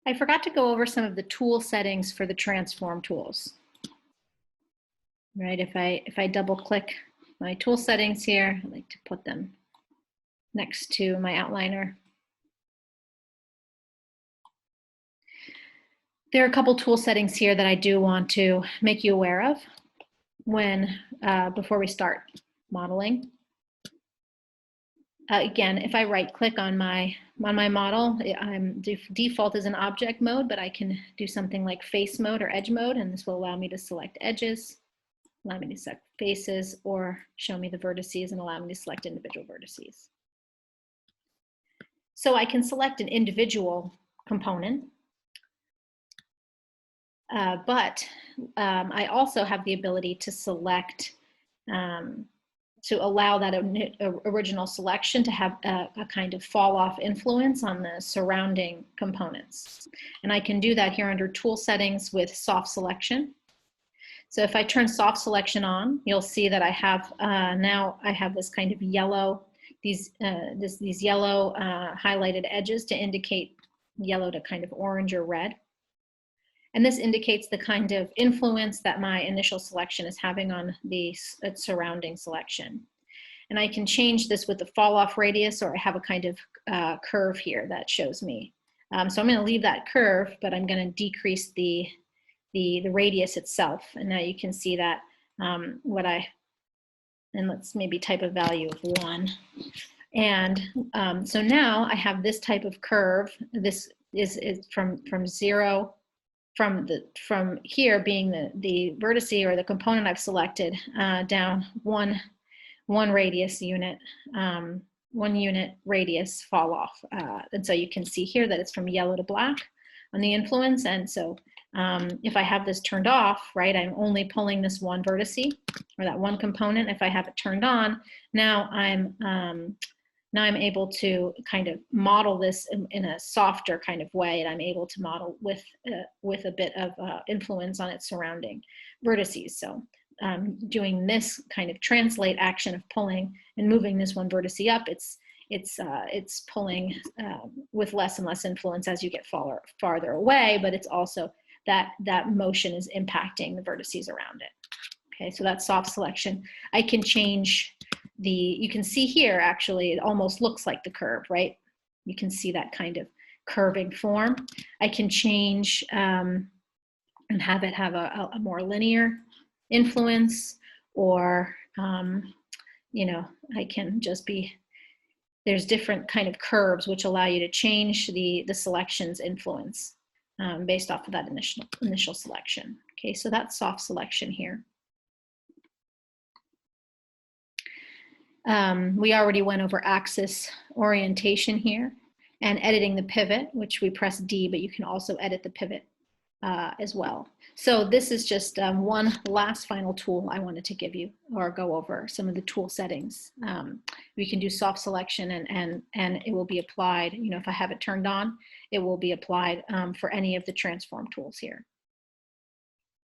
I forgot to go over some of the tool settings for the transform tools. Right, if I double click my tool settings here, I like to put them next to my outliner. There are a couple tool settings here that I do want to make you aware of when before we start modeling. Again, if I right click on my model, I'm default is in object mode, but I can do something like face mode or edge mode, and this will allow me to select edges, allow me to select faces, or show me the vertices and allow me to select individual vertices. So I can select an individual component, but I also have the ability to select to allow that original selection to have a kind of fall off influence on the surrounding components. And I can do that here under tool settings with soft selection. So if I turn soft selection on, you'll see that I have now I have this kind of yellow, these yellow highlighted edges to indicate yellow to kind of orange or red. And this indicates the kind of influence that my initial selection is having on the surrounding selection. And I can change this with the fall off radius, or I have a kind of curve here that shows me. So I'm going to leave that curve, but I'm going to decrease the radius itself. And now you can see that and let's maybe type a value of 1. And so now I have this type of curve. This is from 0. From here being the vertice or the component I've selected down one radius unit, 1 unit radius fall off. And so you can see here that it's from yellow to black on the influence. And so if I have this turned off, right, I'm only pulling this one vertice or that one component. If I have it turned on, now I'm able to kind of model this in a softer kind of way, and I'm able to model with a bit of influence on its surrounding vertices. So doing this kind of translate action of pulling and moving this one vertice up, it's pulling with less and less influence as you get farther away, but it's also that motion is impacting the vertices around it. Okay, so that's soft selection. I can change you can see here, actually, it almost looks like the curve, right? You can see that kind of curving form. I can change and have it have a more linear influence, or, you know, I can just there's different kind of curves which allow you to change the selection's influence based off of that initial selection. Okay, so that's soft selection here. We already went over axis orientation here and editing the pivot, which we press D, but you can also edit the pivot as well. So this is just one last final tool I wanted to give you, or go over some of the tool settings. We can do soft selection and it will be applied, you know, if I have it turned on, it will be applied for any of the transform tools here.